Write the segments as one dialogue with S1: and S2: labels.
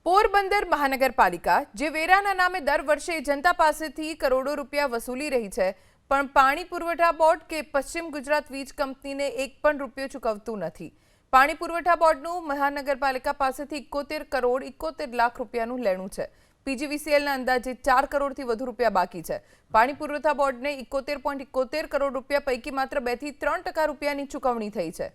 S1: પોરબંદર મહાનગરપાલિકા જે વેરાના નામે દર વર્ષે જનતા પાસેથી કરોડો રૂપિયા વસૂલી રહી છે, પણ પાણી પુરવઠા બોર્ડ કે પશ્ચિમ ગુજરાત વીજ કંપનીને એક પણ રૂપિયો ચૂકવતું નથી। પાણી પુરવઠા બોર્ડનું મહાનગરપાલિકા પાસેથી 71 કરોડ 71 લાખ રૂપિયાનું લેણું છે। પીજીવીસીએલના અંદાજે 4 કરોડથી વધુ રૂપિયા બાકી છે। પાણી પુરવઠા બોર્ડને 71.71 કરોડ રૂપિયા પૈકી માત્ર 2 થી 3% રૂપિયાની ચૂકવણી થઈ છે।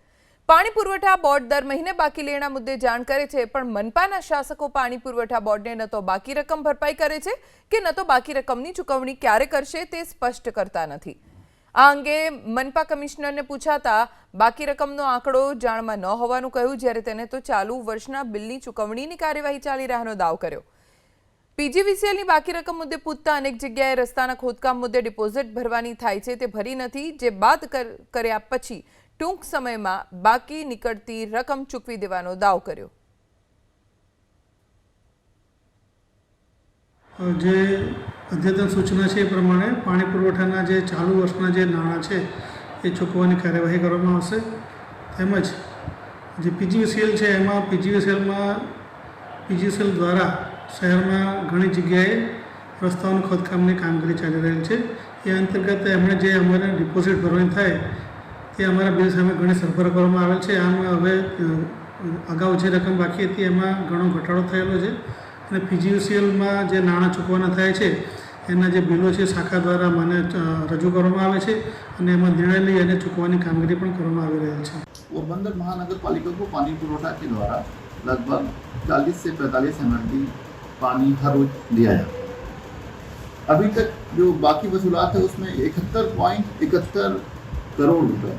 S1: પાણી પુરવઠા બોર્ડ દર મહિને બાકી લેણા મુદ્દે જાણ કરે છે, પણ મનપાના શાસકો પાણી પુરવઠા બોર્ડને ન તો બાકી રકમ ભરપાઈ કરે છે કે ન તો બાકી રકમની ચૂકવણી ક્યારે કરશે તે સ્પષ્ટ કરતા નથી। આ અંગે મનપા કમિશનરને પૂછાતા બાકી રકમનો આંકડો જાણમાં ન હોવાનું કહ્યું, જ્યારે તેને તો ચાલુ વર્ષના બિલની ચૂકવણીની કાર્યવાહી ચાલી રહ્યાનો દાવો કર્યો। પીજીવીસીએલની બાકી રકમ મુદ્દે પૂછતા અનેક જગ્યાએ રસ્તાના ખોદકામ મુદ્દે ડિપોઝિટ ભરવાની થાય છે તે ભરી નથી, જે બાદ કર્યા પછી ટૂંક સમયમાં બાકી નીકળતી રકમ ચૂકવી દેવાનો દાવો કર્યો।
S2: જે અદ્યતન સૂચના છે એ પ્રમાણે પાણી પુરવઠાના જે ચાલુ વર્ષના જે નાણાં છે એ ચૂકવવાની કાર્યવાહી કરવામાં આવશે। તેમજ જે પીજીવીસીએલ છે એમાં પીજીવીસીએલ દ્વારા શહેરમાં ઘણી જગ્યાએ રસ્તાઓની ખોદકામની કામગીરી ચાલી રહેલ છે। એ અંતર્ગત એમણે જે અમારે ડિપોઝિટ ભરવાની થાય તે અમારા બિલ સામે ઘણી સરભર કરવામાં આવેલ છે। આમ હવે અગાઉ જે રકમ બાકી હતી એમાં ઘણો ઘટાડો થયેલો છે અને પીજીવીસીએલમાં જે નાણાં ચૂકવવાના થાય છે એના જે બિલો છે શાખા દ્વારા મને રજૂ કરવામાં આવે છે અને એમાં નિર્ણય લઈ અને ચૂકવવાની કામગીરી પણ કરવામાં આવી રહેલ છે।
S3: पोरबंदर महानगर पालिका को पानी पुरवठा के द्वारा लगभग 40 से 45 एमएलडी पानी हर रोज दिया जाता है। अभी तक जो बाकी वसूलात है उसमें 71.71 करोड़ रुपए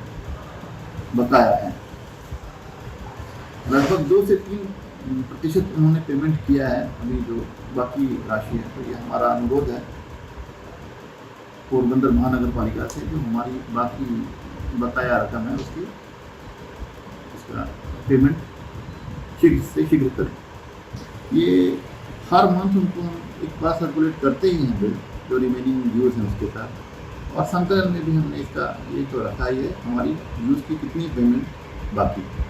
S3: बकाया है। लगभग 2 से 3% उन्होंने पेमेंट किया है। अभी जो बाकी राशि है तो ये हमारा अनुरोध है पोरबंदर महानगर पालिका से, जो हमारी बाकी बकाया रकम है उसकी पेमेंट शीघ्र से शीघ्र करें। ये हर मंथ उनको हम एक बार सर्कुलेट करते ही हैं बिल, जो रिमेनिंग ड्यूज हैं उसके साथ, और संकलन में भी हमने इसका ये तो रखा ही है हमारी ड्यूज की कितनी पेमेंट बाकी है।